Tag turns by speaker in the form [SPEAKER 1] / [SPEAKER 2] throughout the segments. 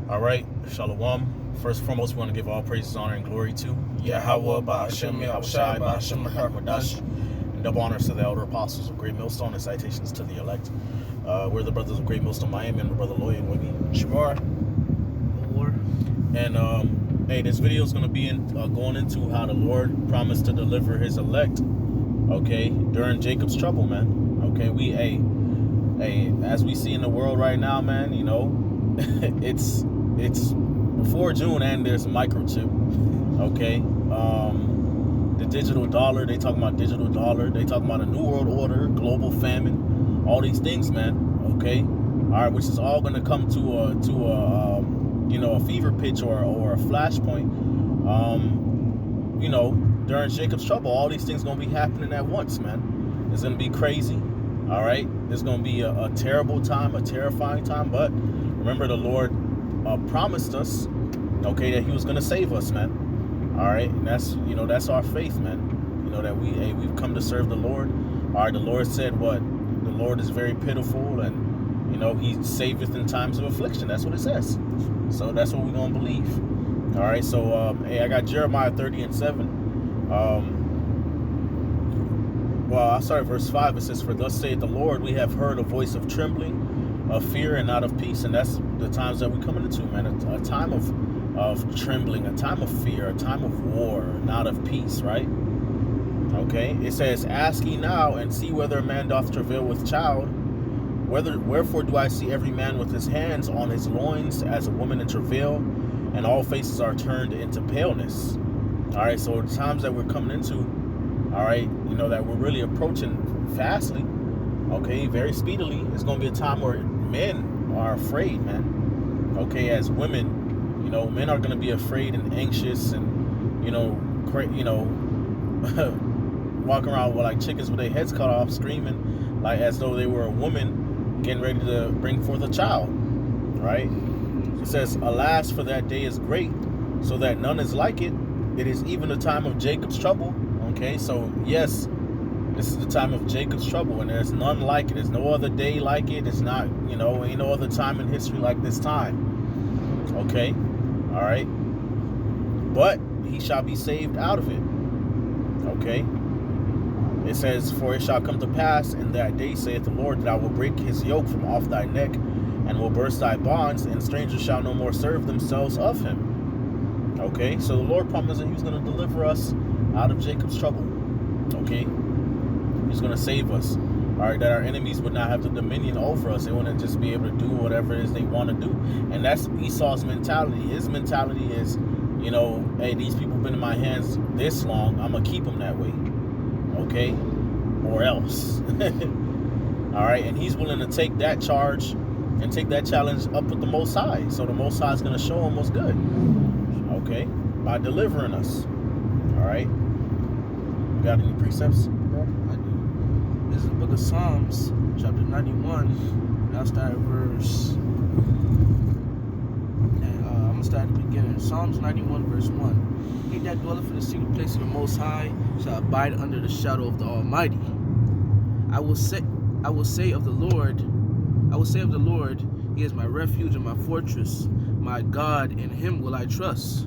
[SPEAKER 1] All right, Shalom. First and foremost, we want to give all praises, honor, and glory to Yahweh, Ba'ashem, Yahushai, Ba'ashem, Rakakwadash, and double honors to the elder apostles of Great Millstone and citations to the elect. We're the brothers of Great Millstone, Miami, and my brother Loy and Wiggy.
[SPEAKER 2] Shamar.
[SPEAKER 1] And hey, this video is going to be going into how the Lord promised to deliver His elect. Okay, during Jacob's trouble, man. Okay, as we see in the world right now, man. You know, it's before June, and there's a microchip. Okay, the digital dollar. They talking about digital dollar. They talking about a new world order, global famine, all these things, man. Okay, all right, which is all going to come to a fever pitch or a flashpoint. During Jacob's trouble, all these things gonna be happening at once, man. It's gonna be crazy. All right, it's gonna be a terrible time, a terrifying time. But remember, the Lord promised us, okay, that He was gonna save us, man. All right, and that's our faith, man. You know that we've come to serve the Lord. All right, the Lord said what? The Lord is very pitiful, and He saveth in times of affliction. That's what it says. So that's what we're gonna believe. All right. So I got Jeremiah 30:7. I started verse 5. It says, "For thus saith the Lord, we have heard a voice of trembling, of fear, and not of peace." And that's the times that we're coming into, man. A time of trembling, a time of fear, a time of war, not of peace. Right. Okay. It says, "Ask ye now, and see whether a man doth travail with child. Wherefore do I see every man with his hands on his loins as a woman in travail, and all faces are turned into paleness." All right, so the times that we're coming into, all right, that we're really approaching fastly, okay, very speedily. It's going to be a time where men are afraid, man. Okay, as women, men are going to be afraid and anxious and, walking around with like chickens with their heads cut off, screaming like as though they were a woman getting ready to bring forth a child, right? It says, "Alas, for that day is great, so that none is like it. It is even the time of Jacob's trouble." Okay, so yes, this is the time of Jacob's trouble, and there's none like it. There's no other day like it. It's not, ain't no other time in history like this time. Okay, all right. But he shall be saved out of it. Okay. It says, "For it shall come to pass in that day, saith the Lord, that I will break his yoke from off thy neck, and will burst thy bonds, and strangers shall no more serve themselves of him." Okay, so the Lord promised that He was going to deliver us out of Jacob's trouble. Okay, He's going to save us. All right, that our enemies would not have the dominion over us. They wouldn't just be able to do whatever it is they want to do. And that's Esau's mentality. His mentality is, hey, these people have been in my hands this long. I'm going to keep them that way. Okay, or else. All right, and he's willing to take that charge and take that challenge up with the Most High. So the Most High is going to show him what's good. Okay, by delivering us. All right. You got any precepts, bro?
[SPEAKER 2] I do. This is the book of Psalms, chapter 91. And I'll start at verse. I'm going to start at the beginning. Psalms 91, verse 1. "He that dwelleth in the secret place of the Most High shall abide under the shadow of the Almighty. I will say of the Lord, He is my refuge and my fortress, my God, in Him will I trust.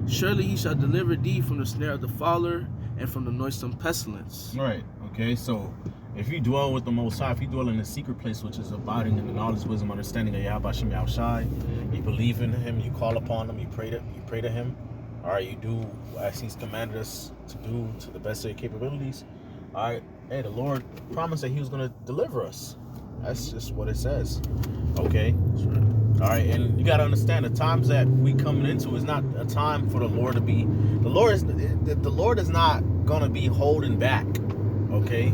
[SPEAKER 2] Surely He shall deliver thee from the snare of the fowler and from the noisome pestilence."
[SPEAKER 1] Right. Okay. So if you dwell with the Most High, if you dwell in the secret place, which is abiding in the knowledge, wisdom, understanding of Yahweh Shem Yahushai, you believe in Him, you call upon Him, you pray to Him. All right. You do as He's commanded us to do to the best of your capabilities. All right. Hey, the Lord promised that He was going to deliver us. That's just what it says. Okay. All right, and you got to understand the times that we coming into is not a time for the Lord to be. The Lord is not gonna be holding back. Okay.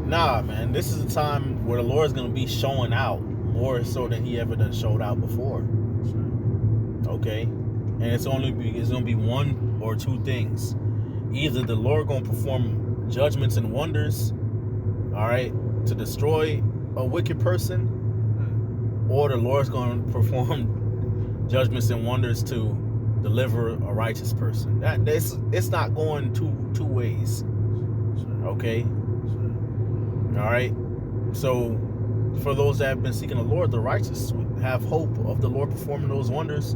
[SPEAKER 1] Nah, man. This is a time where the Lord is gonna be showing out more so than He ever done showed out before. Okay, and it's gonna be one or two things. Either the Lord gonna perform judgments and wonders, all right, to destroy a wicked person, or the Lord's going to perform judgments and wonders to deliver a righteous person. It's not going two ways. Okay. All right. So for those that have been seeking the Lord, the righteous have hope of the Lord performing those wonders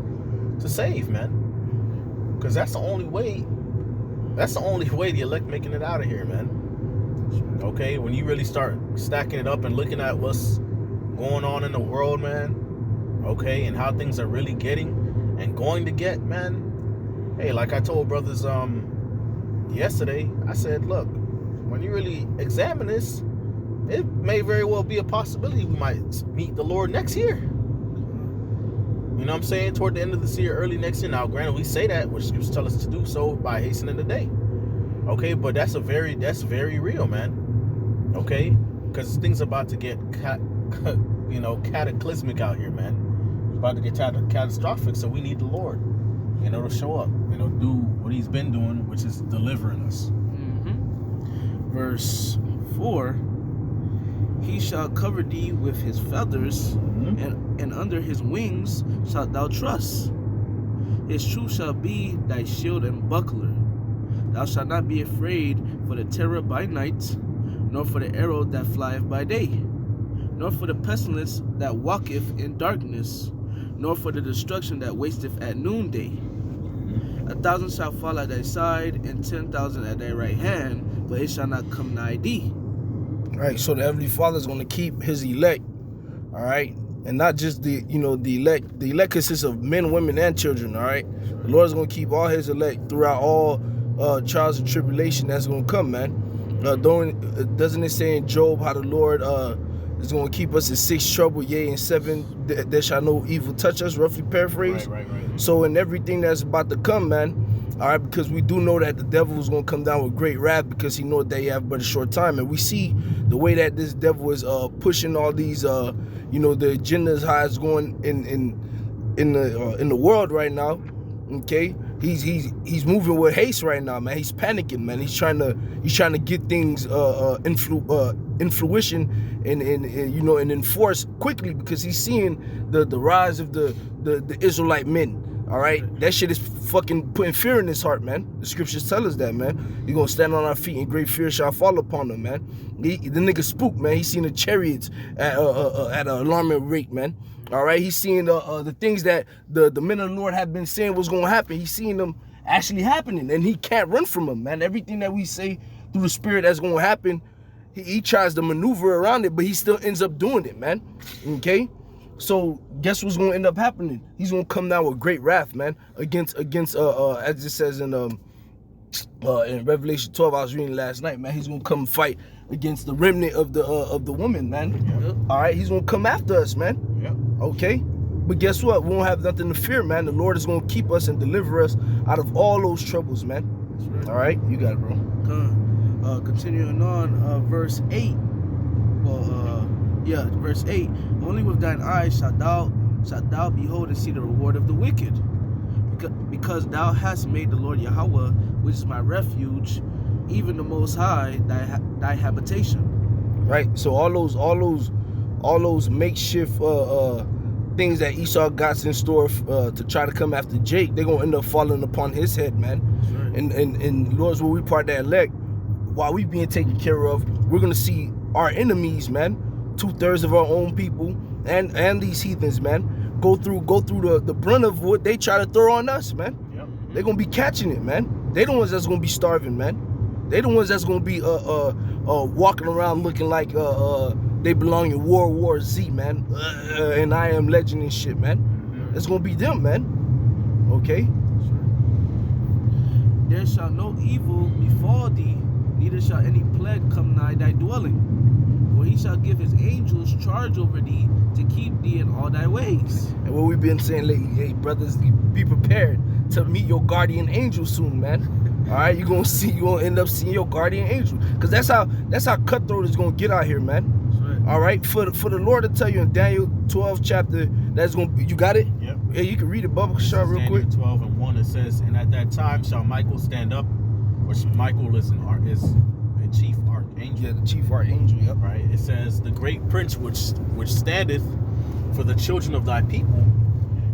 [SPEAKER 1] to save, man. Because that's the only way the elect making it out of here, man. Okay, when you really start stacking it up and looking at what's going on in the world, man, okay, and how things are really getting and going to get, man. Hey, like I told brothers yesterday, I said, look, when you really examine this, it may very well be a possibility we might meet the Lord next year. You know what I'm saying? Toward the end of this year, early next year. Now, granted, we say that, which scriptures tell us to do so by hastening the day. Okay, but that's very real, man. Okay, because things about to get cataclysmic out here, man. It's about to get catastrophic, so we need the Lord, to show up, do what He's been doing, which is delivering us.
[SPEAKER 2] Mm-hmm. Verse 4: He shall cover thee with His feathers, and under His wings shalt thou trust. His truth shall be thy shield and buckler. Thou shalt not be afraid for the terror by night, nor for the arrow that flieth by day, nor for the pestilence that walketh in darkness, nor for the destruction that wasteth at noonday. 1,000 shall fall at thy side, and 10,000 at thy right hand, but it shall not come nigh thee.
[SPEAKER 3] Right, so the Heavenly Father is going to keep His elect, all right, and not just the elect. The elect consists of men, women, and children, all right. The Lord is going to keep all His elect throughout all trials and tribulation that's going to come, man. Doesn't it say in Job how the Lord is going to keep us in 6 trouble, yea, in 7 there shall no evil touch us, roughly paraphrased.
[SPEAKER 1] Right.
[SPEAKER 3] So in everything that's about to come, man, all right, because we do know that the devil is going to come down with great wrath because he knows that he have but a short time. And we see the way that this devil is pushing all these, the agendas, how it's going in the world right now, okay? He's moving with haste right now, man. He's panicking, man. He's trying to get things in fruition and enforce quickly because he's seeing the rise of the Israelite men. All right, that shit is fucking putting fear in his heart, man. The scriptures tell us that, man. You're gonna stand on our feet and great fear shall fall upon them, man. The nigga spooked, man. He's seen the chariots at an alarming rate, man. All right, he's seeing the things that the men of the Lord have been saying was gonna happen. He's seeing them actually happening, and he can't run from them, man. Everything that we say through the Spirit that's gonna happen, he tries to maneuver around it, but he still ends up doing it, man. Okay. So guess what's gonna end up happening? He's gonna come down with great wrath, man, against as it says in Revelation 12 I was reading last night, man. He's gonna come fight against the remnant of the woman, man.
[SPEAKER 1] Yep.
[SPEAKER 3] All right, he's gonna come after us, man.
[SPEAKER 1] Yep.
[SPEAKER 3] Okay, but guess what? We won't have nothing to fear, man. The Lord is gonna keep us and deliver us out of all those troubles, man.
[SPEAKER 2] That's right.
[SPEAKER 3] All right, you got it, bro.
[SPEAKER 2] Continuing on, verse 8. Verse 8. Only with thine eyes shalt thou behold and see the reward of the wicked, because thou hast made the Lord Yahweh, which is my refuge, even the Most High, thy habitation.
[SPEAKER 3] Right. So all those makeshift things that Esau got in store to try to come after Jake, they're gonna end up falling upon his head, man.
[SPEAKER 2] That's right.
[SPEAKER 3] And Lord's will we part that elect, while we being taken care of, we're gonna see our enemies, man. 2/3 of our own people and these heathens, man, go through the brunt of what they try to throw on us, man.
[SPEAKER 1] Yep.
[SPEAKER 3] They're gonna be catching it, man. They the ones that's gonna be starving, man. They the ones that's gonna be walking around looking like they belong in World War Z, man. And I Am Legend and shit, man. It's gonna be them, man. Okay.
[SPEAKER 2] There shall no evil befall thee, neither shall any plague come nigh thy dwelling. For he shall give his angels charge over thee to keep thee in all thy ways.
[SPEAKER 3] And what we've been saying lately, hey brothers, be prepared to meet your guardian angel soon, man. All right, you're gonna end up seeing your guardian angel, because that's how cutthroat is gonna get out here, man.
[SPEAKER 2] That's right.
[SPEAKER 3] All right, for the Lord to tell you in Daniel 12 chapter, that's gonna be, you got it?
[SPEAKER 1] Yep.
[SPEAKER 3] Yeah, you can read it, Bubba Shah, real
[SPEAKER 1] Daniel
[SPEAKER 3] quick.
[SPEAKER 1] 12:1, it says, and at that time shall Michael stand up, which Michael is a chief archangel.
[SPEAKER 3] Yeah, the chief archangel. Yep.
[SPEAKER 1] Right. It says, the great prince which standeth for the children of thy people,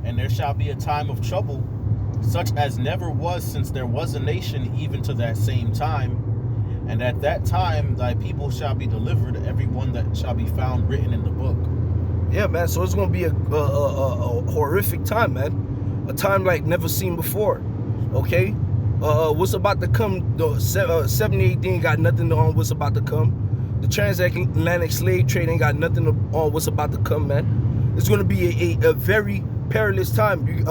[SPEAKER 1] and there shall be a time of trouble, such as never was since there was a nation, even to that same time. And at that time, thy people shall be delivered, every one that shall be found written in the book.
[SPEAKER 3] Yeah, man. So it's gonna be a horrific time, man. A time like never seen before. Okay. What's about to come? The 70 AD ain't got nothing on what's about to come. The transatlantic slave trade ain't got nothing on what's about to come, man. It's gonna be a very perilous time. You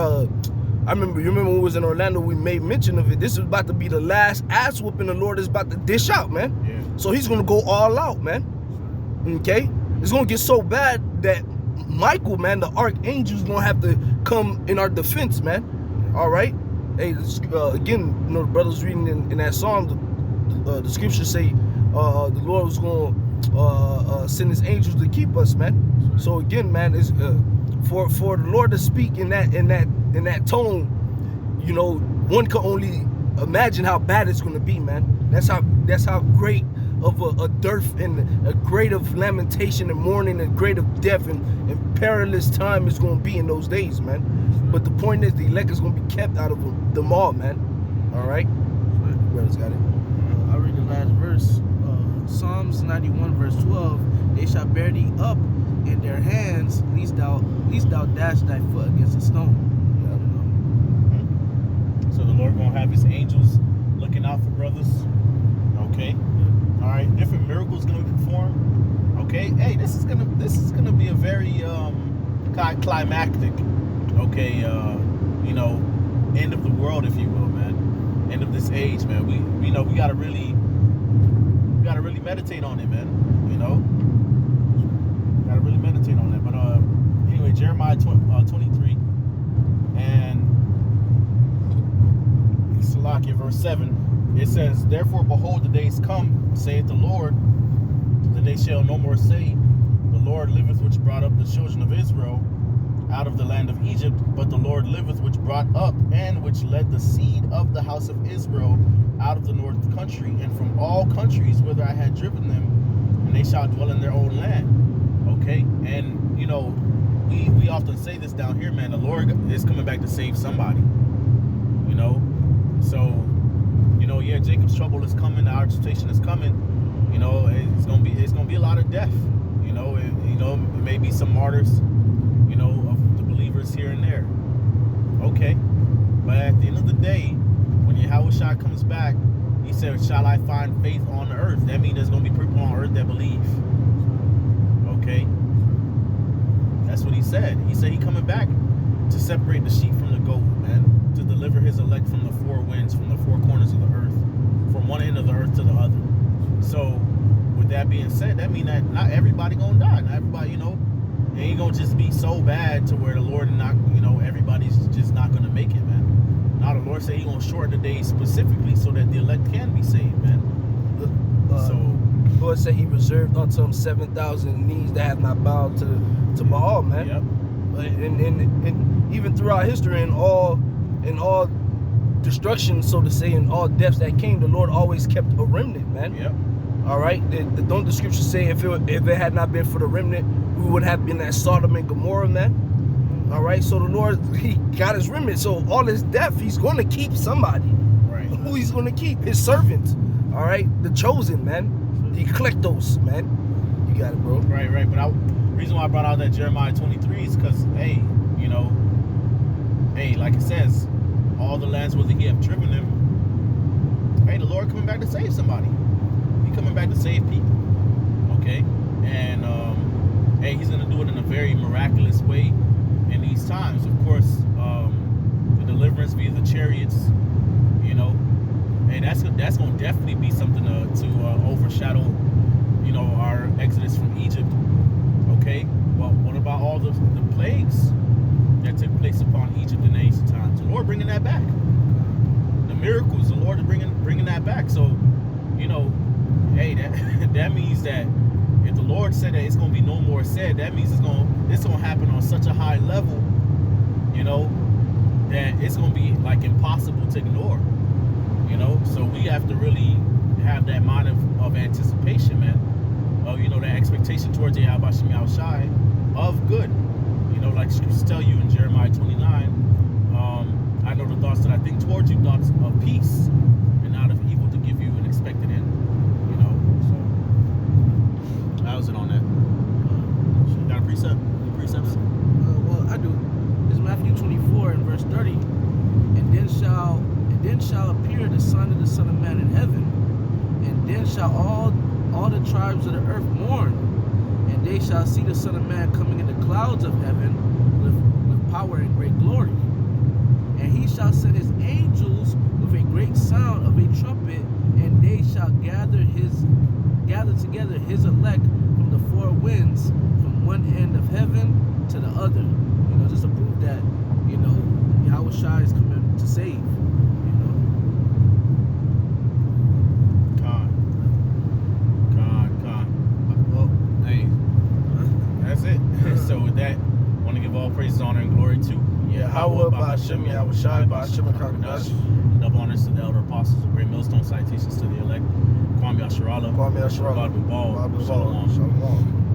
[SPEAKER 3] remember when we was in Orlando, we made mention of it. This is about to be the last ass whooping the Lord is about to dish out, man.
[SPEAKER 1] Yeah.
[SPEAKER 3] So he's gonna go all out, man. Okay? It's gonna get so bad that Michael, man, the archangel, is gonna have to come in our defense, man. All right? Hey, again, you know, the brothers reading in that psalm, the scriptures say the Lord was gonna send his angels to keep us, man. So again, man, it's for the Lord to speak in that tone, you know, one can only imagine how bad it's gonna be, man. That's how great of a dearth and a great of lamentation and mourning and great of death and perilous time is gonna be in those days, man. But the point is, the elect is gonna be kept out of them all, man. All right, brothers got it.
[SPEAKER 2] I'll read the last verse. Psalms 91 verse 12. They shall bear thee up in their hands, lest thou dash thy foot against a stone.
[SPEAKER 1] So the Lord gonna have his angels looking out for brothers. Okay. All right. Different miracles gonna be performed. Okay. Hey, this is gonna be a very climactic. Okay. You know, end of the world, if you will, man. End of this age, man. We gotta really meditate on it, man. You know, gotta really meditate on it. But anyway, Jeremiah 23 and Salakia, verse 7, it says, therefore, behold, the days come, saith the Lord, that they shall no more say, the Lord liveth, which brought up the children of Israel out of the land of Egypt, but the Lord liveth, which brought up and which led the seed of the house of Israel out of the north country, and from all countries whither I had driven them, and they shall dwell in their own land. Okay, and you know, we often say this down here, man. The Lord is coming back to save somebody. You know, so you know, yeah, Jacob's trouble is coming. The agitation is coming. You know, it's gonna be a lot of death. You know, it may be some martyrs. You know, of the believers here and there. Okay, but at the end of the day, when Yahushua comes back, he said, shall I find faith on the earth? That means there's going to be people on earth that believe. Okay? That's what he said. He said he coming back to separate the sheep from the goat, man. To deliver his elect from the four winds, from the four corners of the earth. From one end of the earth to the other. So, with that being said, that means that not everybody going to die. Not everybody, you know, it ain't going to just be so bad to where the Lord not, you know, everybody's just not going to make it, man. Now the Lord said he gonna shorten the days specifically so that the elect can be saved, man.
[SPEAKER 3] So the Lord said he reserved unto him 7,000 knees that have not bowed to Baal, man.
[SPEAKER 1] Yep.
[SPEAKER 3] And even throughout history, in all destruction, so to say, and all deaths that came, the Lord always kept a remnant, man.
[SPEAKER 1] Yep.
[SPEAKER 3] All right. Don't the scriptures say if it had not been for the remnant, we would have been at Sodom and Gomorrah, man? All right, so the Lord, he got his remnant. So all his death, he's going to keep somebody.
[SPEAKER 1] Right.
[SPEAKER 3] Who he's going to keep? His servants. All right, the chosen, man. The ecclectos, man. You got it, bro.
[SPEAKER 1] Right. But the reason why I brought out that Jeremiah 23 is because, hey, you know, hey, like it says, all the lands where he have driven them. Hey, the Lord coming back to save somebody. He coming back to save people. Okay, and hey, he's going to do it in a very miraculous way. In these times, of course, the deliverance via the chariots, you know, and that's going to definitely be something to overshadow, you know, our exodus from Egypt. Okay, well, what about all the plagues that took place upon Egypt in the ancient times? The Lord bringing that back. The miracles, the Lord is bringing that back. So, you know, hey, that means that. If the Lord said that it's going to be no more said, that means it's going to happen on such a high level, you know, that it's going to be like impossible to ignore, you know. So we have to really have that mind of anticipation, man, of, you know, that expectation towards Yahweh Shem Yahushai of good, you know, like scriptures tell you in Jeremiah 29, I know the thoughts that I think towards you, thoughts of peace and not of evil, to give you an expected end.
[SPEAKER 2] shall all the tribes of the earth mourn, and they shall see the Son of Man coming in the clouds of heaven with power and great glory. And he shall send his angels with a great sound of a trumpet, and they shall gather together his elect from the four winds, from one end of heaven to the other. You know, just to prove that, you know, Yahweh Shai is coming to save. You know.
[SPEAKER 1] God. Well, hey, that's it. So with that, I want to give all praises, honor, and glory to
[SPEAKER 3] Yahweh, Ba'ashem, Yahweh Shai, Ba'ashem, and Kakadash.
[SPEAKER 1] Double honors to the elder apostles of Great Millstone, citations to the elect. Kwame Asharala.
[SPEAKER 3] Kwame Asharala.
[SPEAKER 1] God be ball.
[SPEAKER 3] Shalom.
[SPEAKER 1] Shalom.
[SPEAKER 3] Shalom.